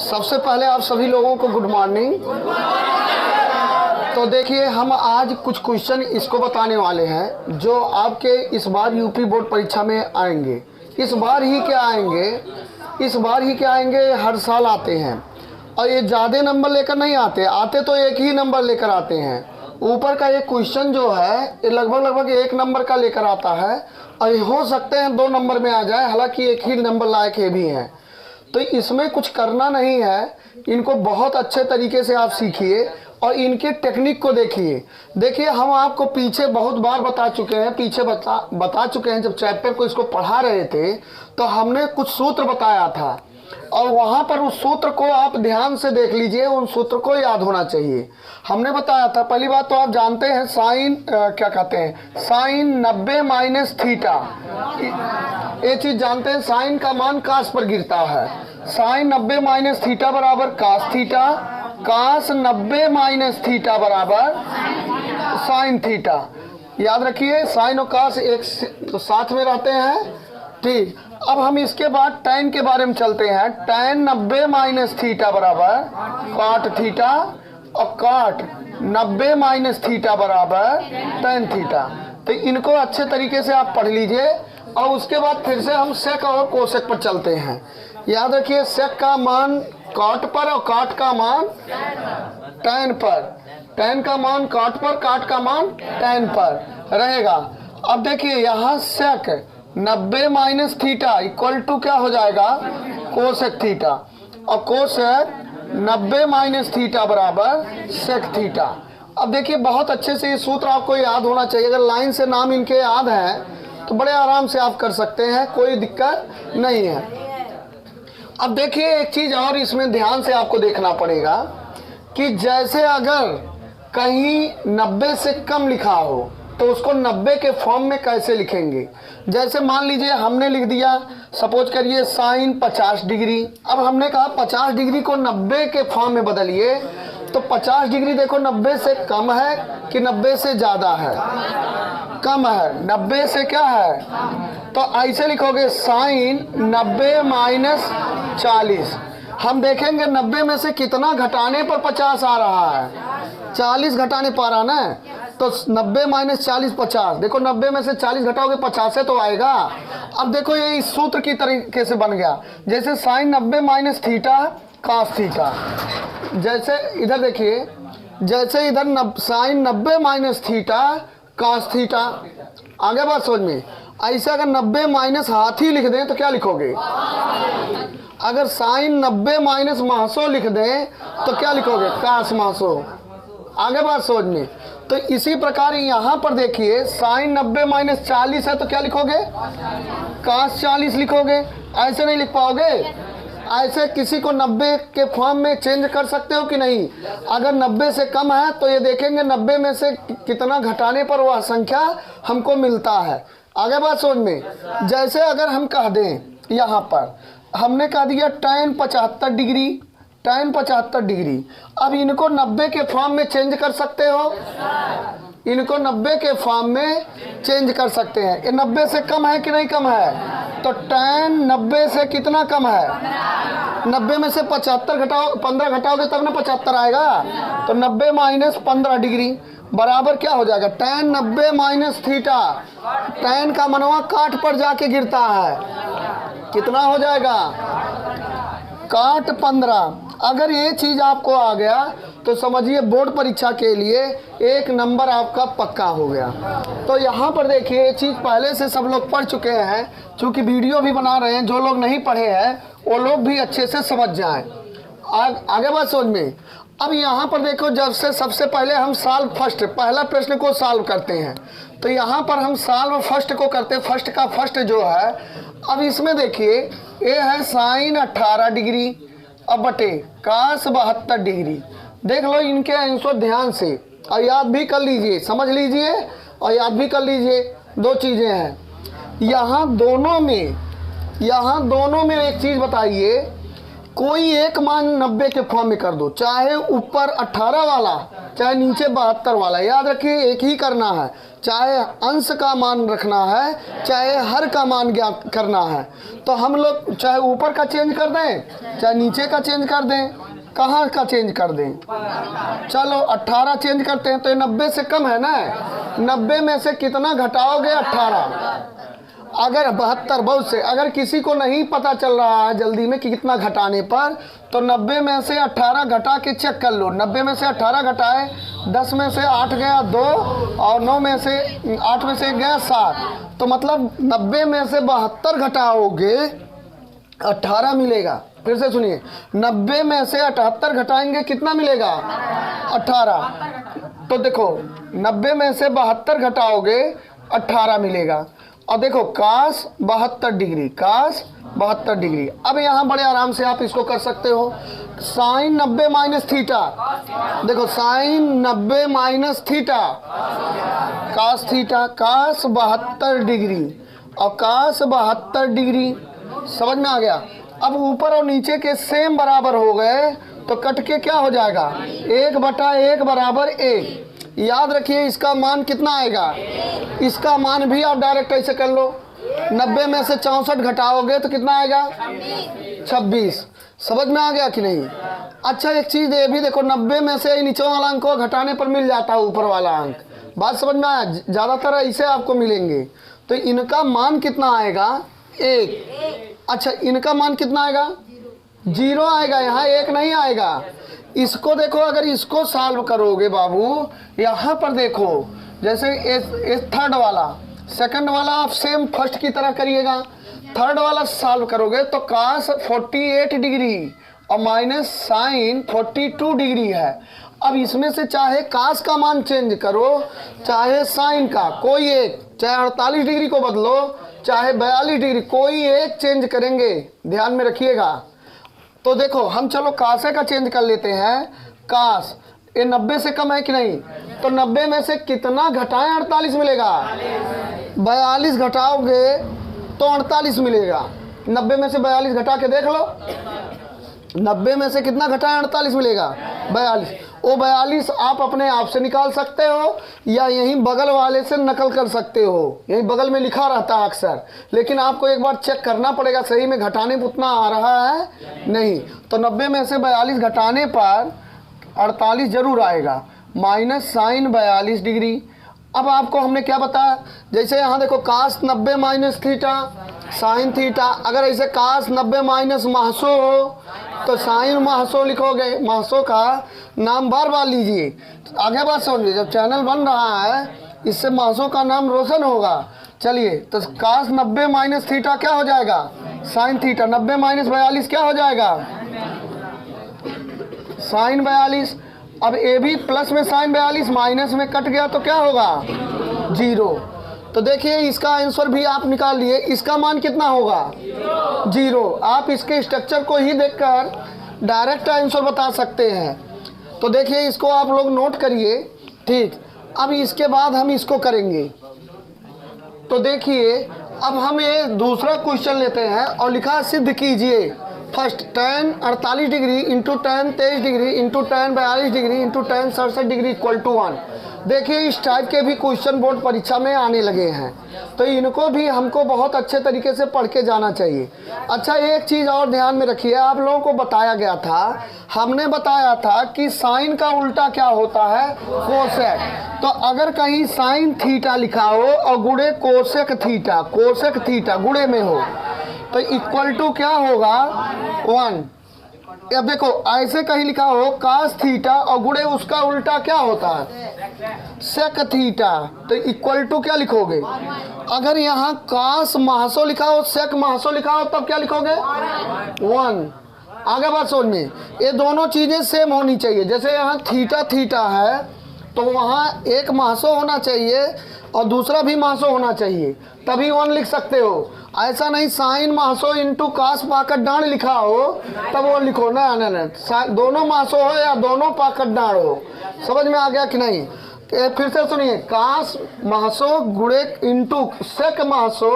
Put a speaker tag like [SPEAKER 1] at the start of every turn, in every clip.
[SPEAKER 1] सबसे पहले आप सभी लोगों को गुड मॉर्निंग। तो देखिए, हम आज कुछ क्वेश्चन इसको बताने वाले हैं जो आपके इस बार यूपी बोर्ड परीक्षा में आएंगे। इस बार ही क्या आएंगे, हर साल आते हैं और ये ज़्यादा नंबर लेकर नहीं आते तो एक ही नंबर लेकर आते हैं। ऊपर का ये क्वेश्चन जो है ये लगभग 1 नंबर का लेकर आता है और हो सकते हैं 2 नंबर में आ जाए, हालांकि एक ही नंबर लायक ये भी हैं। तो इसमें कुछ करना नहीं है, इनको बहुत अच्छे तरीके से आप सीखिए और इनके टेक्निक को देखिए। हम आपको पीछे बहुत बार बता चुके हैं, जब चैप्टर को इसको पढ़ा रहे थे तो हमने कुछ सूत्र बताया था और वहाँ पर उस सूत्र को आप ध्यान से देख लीजिए, उन सूत्र को याद होना चाहिए। हमने बताया था, पहली बात तो आप जानते हैं साइन साइन 90 माइनस थीटा, ये चीज़ जानते हैं। साइन का मान कास पर गिरता है। साइन 90 माइनस थीटा बराबर कास थीटा, कास 90 माइनस थीटा बराबर साइन थीटा। याद रखिए, साइन और कास एक तो साथ में रहते हैं, ठीक। अब हम इसके बाद टैन के बारे में चलते हैं। टैन 90 माइनस थीटा बराबर कॉट थीटा और कॉट 90 माइनस थीटा बराबर टैन थीटा। तो इनको अच्छे तरीके से आप पढ़ लीजिए और उसके बाद फिर से हम सेक और कोसेक पर चलते हैं। याद रखिए, सेक का मान कॉट पर और कॉट का मान टैन पर, टैन का मान कॉट पर, कॉट का मान टैन पर रहेगा। अब देखिए, यहाँ सेक 90 माइनस थीटा इक्वल टू क्या हो जाएगा, कोसेक थीटा, और कोसेक 90 माइनस थीटा बराबर सेक थीटा। अब देखिए, बहुत अच्छे से ये सूत्र आपको याद होना चाहिए। अगर लाइन से नाम इनके याद हैं तो बड़े आराम से आप कर सकते हैं, कोई दिक्कत नहीं है। अब देखिए, एक चीज़ और इसमें ध्यान से आपको देखना पड़ेगा कि जैसे अगर कहीं 90 से कम लिखा हो तो उसको 90 के फॉर्म में कैसे लिखेंगे। जैसे मान लीजिए हमने लिख दिया, सपोज करिए साइन 50 डिग्री। अब हमने कहा 50 डिग्री को 90 के फॉर्म में बदलिए, तो 50 डिग्री देखो 90 से कम है कि 90 से ज़्यादा है, कम है, 90 से क्या है, तो ऐसे लिखोगे साइन 90 माइनस 40। हम देखेंगे 90 में से कितना घटाने पर 50 आ रहा है, 40 घटाने पर आ ना, तो 90 माइनस 40 50। देखो 90 में से 40 घटाओगे 50 से तो आएगा। अब देखो ये इस सूत्र की तरीके से बन गया, जैसे sine 90 minus theta cos theta. जैसे इधर देखिए, जैसे इधर sine 90 minus theta cos theta, आगे बात समझ में। ऐसे अगर 90 माइनस हाथी लिख दें तो क्या लिखोगे, अगर साइन 90 माइनस महसो लिख दें तो क्या लिखोगे, कास महसो। आगे बात समझ में। तो इसी प्रकार यहाँ पर देखिए, साइन 90 माइनस 40 है तो क्या लिखोगे, कास 40 लिखोगे। ऐसे नहीं लिख पाओगे, ऐसे किसी को 90 के फॉर्म में चेंज कर सकते हो कि नहीं। अगर 90 से कम है तो ये देखेंगे 90 में से कितना घटाने पर वह संख्या हमको मिलता है। आगे बात समझ में। जैसे अगर हम कह दें, यहाँ पर हमने कह दिया टैन 75 डिग्री, टैन 75 डिग्री। अब इनको 90 के फॉर्म में चेंज कर सकते हो, इनको 90 के फॉर्म में चेंज कर सकते हैं। ये 90 से कम है कि नहीं कम है, तो टैन 90 से कितना कम है, 90 में से 75 घटाओ, 15 घटाओगे तब ना 75 आएगा। तो 90 माइनस 15 डिग्री बराबर क्या हो जाएगा, टैन 90 माइनस थीटा। टैन का मनवा काट पर जाके गिरता है, कितना हो जाएगा, काट 15। अगर ये चीज़ आपको आ गया तो समझिए बोर्ड परीक्षा के लिए 1 नंबर आपका पक्का हो गया। तो यहाँ पर देखिए, ये चीज़ पहले से सब लोग पढ़ चुके हैं, क्योंकि वीडियो भी बना रहे हैं। जो लोग नहीं पढ़े हैं वो लोग भी अच्छे से समझ जाएं। आगे बात समझ में। अब यहाँ पर देखो, जब से सबसे पहले हम साल फर्स्ट पहला प्रश्न को सॉल्व करते हैं, तो यहाँ पर हम साल फर्स्ट को करते हैं। फर्स्ट का फर्स्ट जो है, अब इसमें देखिए ये है साइन 18 डिग्री अब बटे कास 72 डिग्री। देख लो इनके आंसर ध्यान से और याद भी कर लीजिए, समझ लीजिए और याद भी कर लीजिए। 2 चीज़ें हैं यहाँ दोनों में एक चीज़ बताइए कोई एक मान 90 के फॉर्म में कर दो, चाहे ऊपर 18 वाला चाहे नीचे 72 वाला, याद रखिए एक ही करना है, चाहे अंश का मान रखना है चाहे हर का मान ज्ञात करना है। तो हम लोग चाहे ऊपर का चेंज कर दें चाहे नीचे का चेंज कर दें, कहाँ का चेंज कर दें, चलो 18 चेंज करते हैं। तो ये 90 से कम है ना, 90 में से कितना घटाओगे 18, अगर 72 बहुत से, अगर किसी को नहीं पता चल रहा है जल्दी में कि कितना घटाने पर, तो 90 में से 18 घटा के चेक कर लो। 90 में से 18 घटाए, 10 में से 8 गया 2 और 9 में से 8 में से 1 गया 7, तो मतलब 90 में से 72 घटाओगे 18 मिलेगा। फिर से सुनिए, 90 में से 78 घटाएंगे कितना मिलेगा 18। तो देखो 90 में से 72 घटाओगे 18 मिलेगा। और देखो कास 72 डिग्री, कास 72 डिग्री। अब यहाँ बड़े आराम से आप इसको कर सकते हो, साइन 90 माइनस थीटा, देखो sine 90 minus theta, cos theta, cos 72 degree और कास 72 डिग्री, समझ में आ गया। अब ऊपर और नीचे के सेम बराबर हो गए तो कट के क्या हो जाएगा 1/1 बराबर 1। याद रखिए इसका मान कितना आएगा, इसका मान भी आप डायरेक्ट ऐसे कर लो, 90 में से 64 घटाओगे तो कितना आएगा 26। समझ में आ गया कि नहीं। अच्छा एक चीज़ ये भी देखो, 90 में से नीचे वाला अंक को घटाने पर मिल जाता है ऊपर वाला अंक, बात समझ में आया, ज़्यादातर ऐसे आपको मिलेंगे। तो इनका मान कितना आएगा 1। अच्छा इनका मान कितना आएगा 0 आएगा, यहाँ 1 नहीं आएगा। इसको देखो, अगर इसको सॉल्व करोगे बाबू, यहाँ पर देखो जैसे इस थर्ड वाला सेकंड वाला आप सेम फर्स्ट की तरह करिएगा, थर्ड वाला सॉल्व करोगे तो कास 48 डिग्री और माइनस साइन 42 डिग्री है। अब इसमें से चाहे कास का मान चेंज करो चाहे साइन का, कोई एक, चाहे 48 डिग्री को बदलो चाहे 42 डिग्री, कोई एक चेंज करेंगे, ध्यान में रखिएगा। तो देखो हम चलो कासे का चेंज कर लेते हैं, कास ये 90 से कम है कि नहीं, तो 90 में से कितना घटाएं 48 मिलेगा, 42 घटाओगे तो 48 मिलेगा। 90 में से 42 घटा के देख लो, 90 में से कितना घटाएं 48 मिलेगा 42। वो 42 आप अपने आप से निकाल सकते हो या यहीं बगल वाले से नकल कर सकते हो, यहीं बगल में लिखा रहता है अक्सर, लेकिन आपको एक बार चेक करना पड़ेगा सही में घटाने में उतना आ रहा है नहीं। तो 90 में से 42 घटाने पर 48 जरूर आएगा, माइनस साइन 42 डिग्री। अब आपको हमने क्या बताया, जैसे यहाँ देखो कास 90 माइनस थीटा साइन थीटा, अगर ऐसे कास 90 माइनस महसो हो तो साइन महसो लिखोगे, महसो का नाम बार बार लीजिए, आगे बात समझिए, जब चैनल बन रहा है इससे महसो का नाम रोशन होगा। चलिए तो कास 90 माइनस थीटा क्या हो जाएगा साइन थीटा, 90 माइनस 42 क्या हो जाएगा साइन 42। अब ए भी प्लस में साइन 42 माइनस में कट गया तो क्या होगा 0। तो देखिए इसका आंसर भी आप निकाल लिए, इसका मान कितना होगा 0। आप इसके स्ट्रक्चर को ही देखकर डायरेक्ट आंसर बता सकते हैं। तो देखिए इसको आप लोग नोट करिए, ठीक। अब इसके बाद हम इसको करेंगे। तो देखिए अब हम ये दूसरा क्वेश्चन लेते हैं और लिखा सिद्ध कीजिए first tan 48 degree into tan 23 degree into tan 42 degree into tan 67 degree equal to 1। देखिए इस टाइप के भी क्वेश्चन बोर्ड परीक्षा में आने लगे हैं, तो इनको भी हमको बहुत अच्छे तरीके से पढ़ के जाना चाहिए। अच्छा एक चीज़ और ध्यान में रखिए, आप लोगों को बताया गया था, हमने बताया था कि साइन का उल्टा क्या होता है कोसेक। तो अगर कहीं साइन थीटा लिखा हो और गुणे कोसेक थीटा, कोसेक थीटा गुणे में हो तो इक्वल टू क्या होगा 1। अब देखो ऐसे कहीं लिखा हो कास थीटा और गुणे उसका उल्टा क्या होता है सेक थीटा, तो इक्वल टू क्या लिखोगे। अगर यहाँ कास महसो लिखा हो सेक महसो लिखा हो तब क्या लिखोगे 1। आगे बात समझ में, ये दोनों चीज़ें सेम होनी चाहिए। जैसे यहाँ थीटा थीटा है तो वहाँ एक महसो होना चाहिए और दूसरा भी महसो होना चाहिए, तभी 1 लिख सकते हो। ऐसा नहीं साइन महसो इंटू कास पाकट डांड लिखा हो तब 1 लिखो ना, दोनों महसो हो या दोनों पाकट डांड हो। समझ में आ गया कि नहीं। फिर से सुनिए, कास महसो गुणे इंटू सेक महसो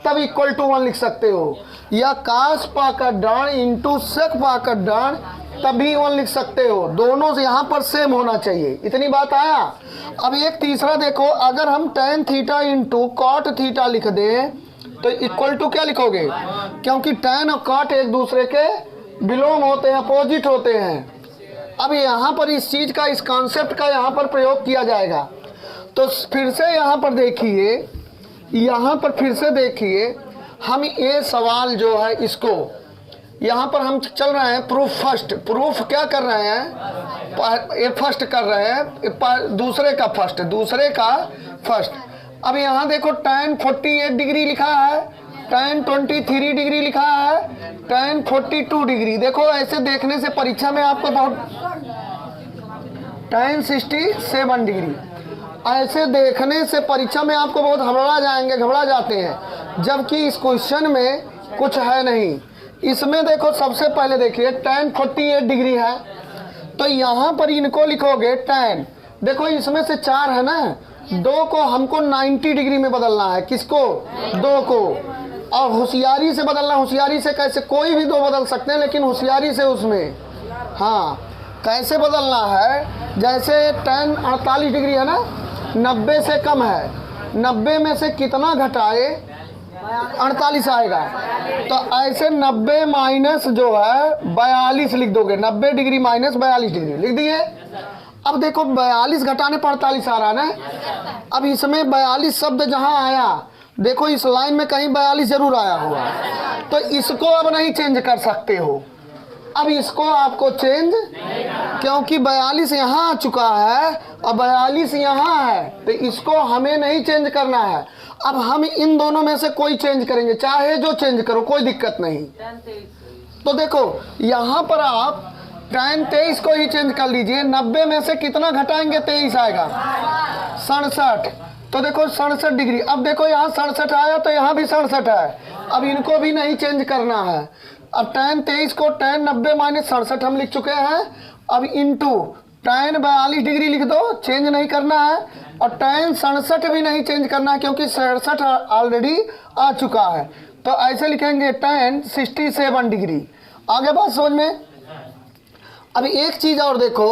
[SPEAKER 1] तब इक्वल टू 1 लिख सकते हो, या काश पाकर डाण इंटू सेक पाकर डाण तब भी 1 लिख सकते हो। दोनों से यहाँ पर सेम होना चाहिए। इतनी बात आया। अब एक तीसरा देखो, अगर हम tan theta into cot theta लिख दें तो इक्वल टू क्या लिखोगे, क्योंकि tan और कॉट एक दूसरे के बिलोंग होते हैं, अपोजिट होते हैं। अब यहाँ पर इस चीज़ का, इस कॉन्सेप्ट का यहाँ पर प्रयोग किया जाएगा। तो फिर से यहाँ पर देखिए, यहाँ पर फिर से देखिए, हम ये सवाल जो है इसको यहाँ पर हम चल रहे हैं प्रूफ फर्स्ट। प्रूफ क्या कर रहे हैं, ये फर्स्ट कर रहे हैं, दूसरे का फर्स्ट। अब यहाँ देखो tan 48 डिग्री लिखा है, tan 23 डिग्री लिखा है, tan 42 डिग्री। देखो ऐसे देखने से परीक्षा में आपको बहुत, tan 67 डिग्री, ऐसे देखने से परीक्षा में आपको बहुत घबरा जाते हैं, जबकि इस क्वेश्चन में कुछ है नहीं। इसमें देखो सबसे पहले देखिए tan 48 डिग्री है, तो यहाँ पर इनको लिखोगे tan, देखो इसमें से 4 है ना, 2 को हमको 90 डिग्री में बदलना है। किसको, 2 को। और होशियारी से बदलना, होशियारी से कैसे, कोई भी 2 बदल सकते हैं, लेकिन होशियारी से उसमें, हाँ कैसे बदलना है, जैसे tan 48 डिग्री है ना, 90 से कम है, 90 में से कितना घटाए, 48 आएगा। तो ऐसे 90 माइनस जो है 42 लिख दोगे, 90 डिग्री माइनस 42 डिग्री लिख दिए। अब देखो 42 घटाने पर 48 आ रहा है ना। अब इसमें 42 शब्द जहाँ आया, देखो इस लाइन में कहीं 42 जरूर आया हुआ, तो इसको अब नहीं चेंज कर सकते हो। अब इसको आपको चेंज, क्योंकि 42 यहाँ आ चुका है और 42 यहाँ है, तो इसको हमें नहीं चेंज करना है। अब हम इन दोनों में से कोई चेंज करेंगे, चाहे जो चेंज करो, कोई दिक्कत नहीं। तो देखो यहाँ पर आप tan 23 को ही चेंज कर लीजिए, 90 में से कितना घटाएंगे, 23 आएगा, 67। तो देखो 67 डिग्री। अब देखो यहाँ 67 आया, तो यहाँ भी 67 है। अब इनको भी नहीं चेंज करना है। अब tan 23 को tan 90 माइनस 67 हम लिख चुके हैं। अब इंटू tan 42 डिग्री लिख दो, चेंज नहीं करना है। और tan 67 भी नहीं चेंज करना है, क्योंकि 67 ऑलरेडी आ चुका है। तो ऐसे लिखेंगे tan 67 डिग्री। आगे बात समझ में। अब एक चीज़ और देखो,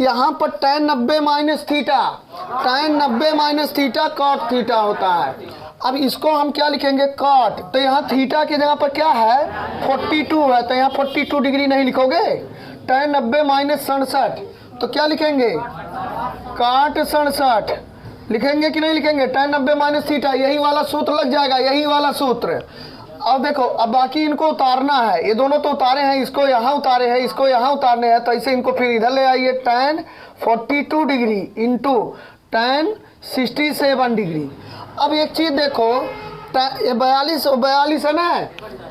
[SPEAKER 1] यहाँ पर tan 90 minus theta, tan 90 minus theta cot theta होता है। अब इसको हम क्या लिखेंगे, कॉट। तो यहाँ थीटा की जगह पर क्या है, 42 है, तो यहाँ 42 डिग्री नहीं लिखोगे। tan 90 माइनस 67, तो क्या लिखेंगे, कॉट 67 लिखेंगे कि नहीं लिखेंगे। tan 90 माइनस थीटा, यही वाला सूत्र लग जाएगा, यही वाला सूत्र। अब देखो, अब बाकी इनको उतारना है, ये दोनों तो उतारे हैं, इसको यहाँ उतारे हैं, इसको यहाँ उतारने हैं, तो ऐसे इनको फिर इधर ले आइए। tan 42 degree into tan 67 degree. अब एक चीज़ देखो, ये 42 है ना,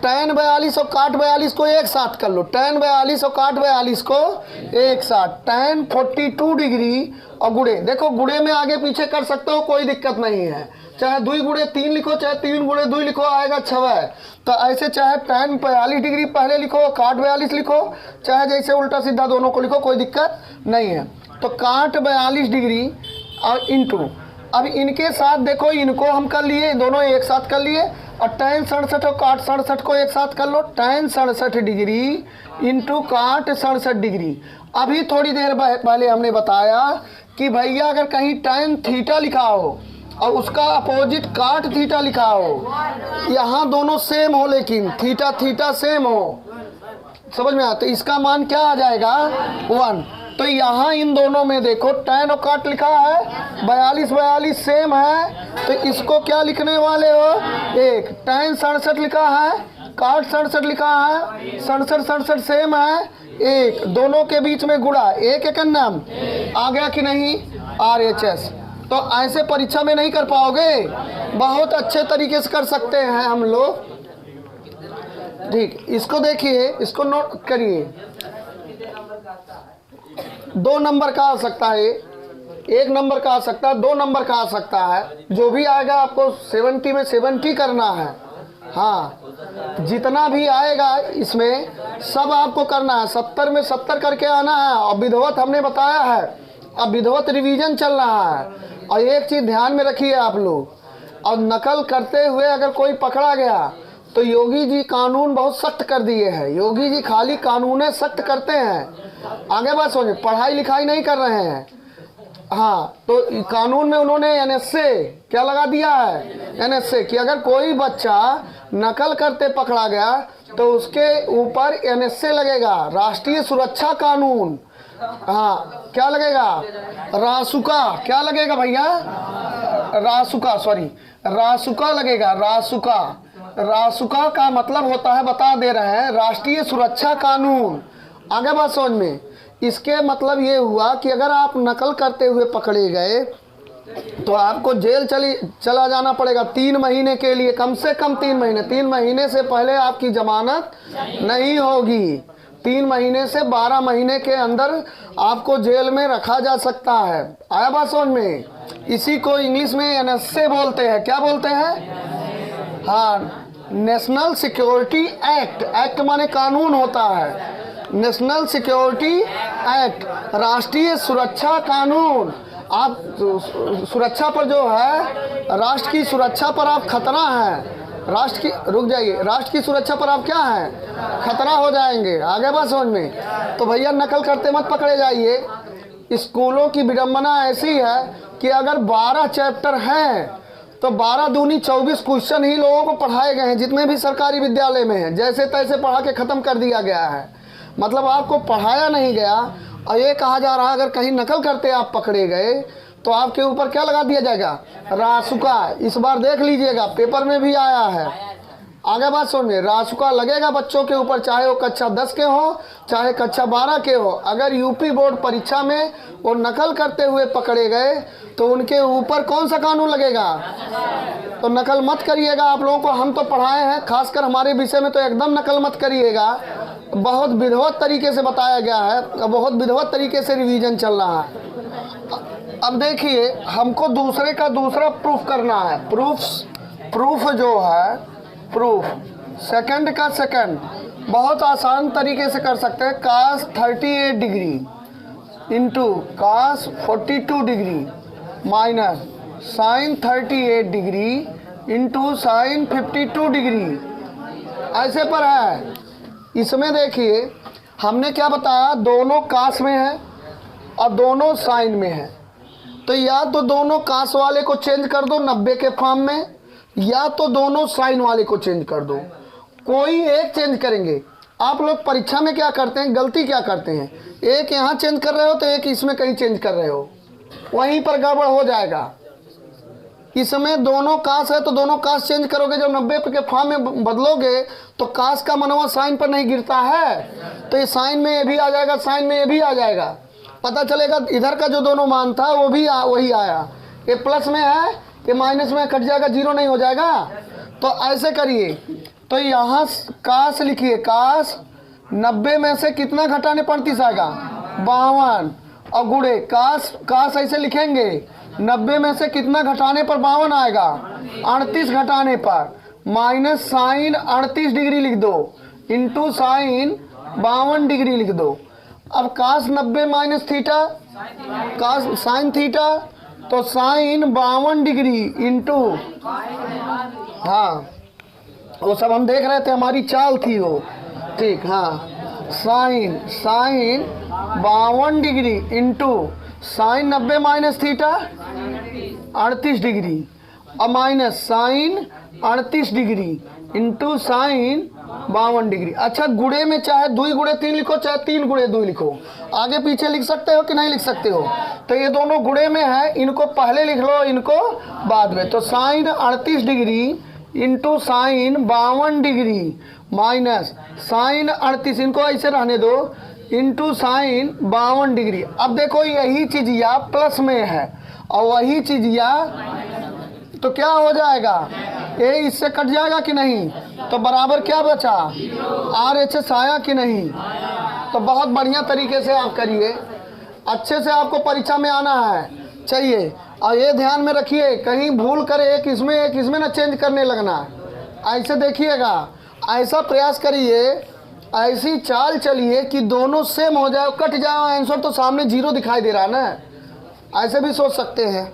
[SPEAKER 1] tan 42 और काट 42 को एक साथ कर लो, tan 42 और काट 42 को एक साथ, tan 42 डिग्री और गुड़े। देखो गुड़े में आगे पीछे कर सकते हो, कोई दिक्कत नहीं है, चाहे 2 गुड़े 3 लिखो, चाहे 3 गुड़े 2 लिखो, आएगा 6। तो ऐसे चाहे tan 42 डिग्री पहले लिखो, काट 42 लिखो, चाहे जैसे उल्टा सीधा दोनों को लिखो, कोई दिक्कत नहीं है। तो काट 42 डिग्री और इंटू, अब इनके साथ देखो, इनको हम कर लिए, दोनों एक साथ कर लिए, और tan 67 और काट 67 को एक साथ कर लो, tan 67 डिग्री इंटू काट 67 डिग्री। अभी थोड़ी देर पहले हमने बताया कि भैया अगर कहीं tan थीटा लिखा हो और उसका अपोजिट काट थीटा लिखा हो, यहाँ दोनों सेम हो, लेकिन थीटा थीटा सेम हो, समझ में आता, तो इसका मान क्या आ जाएगा, 1। तो यहाँ इन दोनों में देखो tan और काट लिखा है, 42 सेम है, तो इसको क्या लिखने वाले हो, 1। tan 67 लिखा है, काट 67 लिखा है, 67 सेम है, 1। दोनों के बीच में गुणा, 1 का नाम आ गया कि नहीं, RHS। तो ऐसे परीक्षा में नहीं कर पाओगे, बहुत अच्छे तरीके से कर सकते हैं हम लोग। ठीक, इसको देखिए, इसको नोट करिए। 2 नंबर का आ सकता है, 1 नंबर का आ सकता है, 2 नंबर का आ सकता है, जो भी आएगा आपको 70 में 70 करना है। हाँ, जितना भी आएगा इसमें सब आपको करना है, 70 में 70 करके आना है। और विधिवत हमने बताया है, अब विधिवत रिवीजन चल रहा है। और एक चीज़ ध्यान में रखिए आप लोग, और नकल करते हुए अगर कोई पकड़ा गया तो योगी जी कानून बहुत सख्त कर दिए हैं। योगी जी खाली कानूनें सख्त करते हैं, आगे बात समझिए, पढ़ाई लिखाई नहीं कर रहे हैं। हाँ, तो कानून में उन्होंने एनएसए क्या लगा दिया है, एनएसए, कि अगर कोई बच्चा नकल करते पकड़ा गया तो उसके ऊपर एनएसए लगेगा, राष्ट्रीय सुरक्षा कानून। हाँ, क्या लगेगा, रासुका, क्या लगेगा भैया, रासुका, सॉरी रासुका लगेगा, रासुका। रासुका का मतलब होता है, बता दे रहे हैं, राष्ट्रीय सुरक्षा कानून। आगे बात समझ में, इसके मतलब ये हुआ कि अगर आप नकल करते हुए पकड़े गए तो आपको जेल चला जाना पड़ेगा 3 महीने के लिए, कम से कम 3 महीने। 3 महीने से पहले आपकी जमानत नहीं होगी। 3 महीने से 12 महीने के अंदर आपको जेल में रखा जा सकता है। आया बात समझ में? इसी को इंग्लिश में एनएसए बोलते हैं। क्या बोलते हैं? हाँ, नेशनल सिक्योरिटी एक्ट। एक्ट माने कानून होता है। नेशनल सिक्योरिटी एक्ट, राष्ट्रीय सुरक्षा कानून। आप सुरक्षा पर जो है, राष्ट्र की सुरक्षा पर आप खतरा है, राष्ट्र की, रुक जाइए, राष्ट्र की सुरक्षा पर आप क्या हैं, खतरा हो जाएंगे। आगे बात समझ में? तो भैया नकल करते मत पकड़े जाइए। स्कूलों की विडंबना ऐसी है कि अगर 12 चैप्टर हैं तो 12 दूनी 24 क्वेश्चन ही लोगों को पढ़ाए गए हैं, जितने भी सरकारी विद्यालय में हैं। जैसे तैसे पढ़ा के ख़त्म कर दिया गया है, मतलब आपको पढ़ाया नहीं गया। और ये कहा जा रहा है अगर कहीं नकल करते आप पकड़े गए तो आपके ऊपर क्या लगा दिया जाएगा, रासुका। इस बार देख लीजिएगा, पेपर में भी आया है। आगे बात सुनिए, रासुका लगेगा बच्चों के ऊपर, चाहे वो कक्षा 10 के हो चाहे कक्षा 12 के हो। अगर यूपी बोर्ड परीक्षा में वो नकल करते हुए पकड़े गए तो उनके ऊपर कौन सा कानून लगेगा। तो नकल मत करिएगा। आप लोगों को हम तो पढ़ाए हैं, खासकर हमारे विषय में तो एकदम नकल मत करिएगा। बहुत विधिवत तरीके से बताया गया है, बहुत विधिवत तरीके से रिवीजन चल रहा है। अब देखिए, हमको दूसरे का दूसरा प्रूफ करना है। प्रूफ जो है, प्रूफ सेकंड का सेकंड बहुत आसान तरीके से कर सकते हैं। cos 38 degree into cos 42 degree minus sin 38 degree into sin 52 degree, ऐसे पर है। इसमें देखिए हमने क्या बताया, दोनों कास में है और दोनों साइन में है। तो या तो दोनों कास वाले को चेंज कर दो 90 के फॉर्म में, या तो दोनों साइन वाले को चेंज कर दो। कोई एक चेंज करेंगे। आप लोग परीक्षा में क्या करते हैं, गलती क्या करते हैं, एक यहाँ चेंज कर रहे हो तो एक इसमें कहीं चेंज कर रहे हो, वहीं पर गड़बड़ हो जाएगा। इसमें दोनों कास है तो दोनों कास चेंज करोगे। जब 90 के फॉर्म में बदलोगे तो कास का मनवा साइन पर नहीं गिरता है, तो ये साइन में ये भी आ जाएगा, साइन में ये भी आ जाएगा। पता चलेगा इधर का जो दोनों मान था वो भी वही आया। ये प्लस में है, ये माइनस में कट जाएगा, जीरो नहीं हो जाएगा। तो ऐसे करिए, तो यहाँ कास लिखिए, कास 90 में से कितना घटाने 35 आएगा, 52। और गुड़े कास ऐसे लिखेंगे, 90 में से कितना घटाने पर 52 आएगा, 38 घटाने पर, माइनस साइन 38 डिग्री लिख दो इंटू साइन 52 डिग्री लिख दो। अब कास 90 माइनस थीटा, कास साइन थीटा, तो साइन 52 डिग्री इंटू, हाँ वो सब हम देख रहे थे, हमारी चाल थी वो, ठीक। हाँ, sine 52 degree into sine 90 minus theta 38 degree, और minus sine 38 degree into sine 52 degree. अच्छा, गुणे में चाहे 2 गुणे 3 लिखो, चाहे 3 गुणे 2 लिखो, आगे पीछे लिख सकते हो कि नहीं लिख सकते हो। तो ये दोनों गुणे में है, इनको पहले लिख लो, इनको बाद में। तो sine 38 degree into sine 52 degree minus sine 38, इनको ऐसे रहने दो, इंटू साइन 52 डिग्री। अब देखो यही चीज़ या प्लस में है और वही चीज़ या, तो क्या हो जाएगा, ये इससे कट जाएगा कि नहीं, तो बराबर क्या बचा, RHS आया कि नहीं। तो बहुत बढ़िया तरीके से आप करिए, अच्छे से आपको परीक्षा में आना है चाहिए। और ये ध्यान में रखिए, कहीं भूल कर एक इसमें ना चेंज करने लगना। ऐसे देखिएगा, ऐसा प्रयास करिए, ऐसी चाल चलिए कि दोनों सेम हो जाए, कट जाए आंसर, तो सामने जीरो दिखाई दे रहा है ना, ऐसे भी सोच सकते हैं।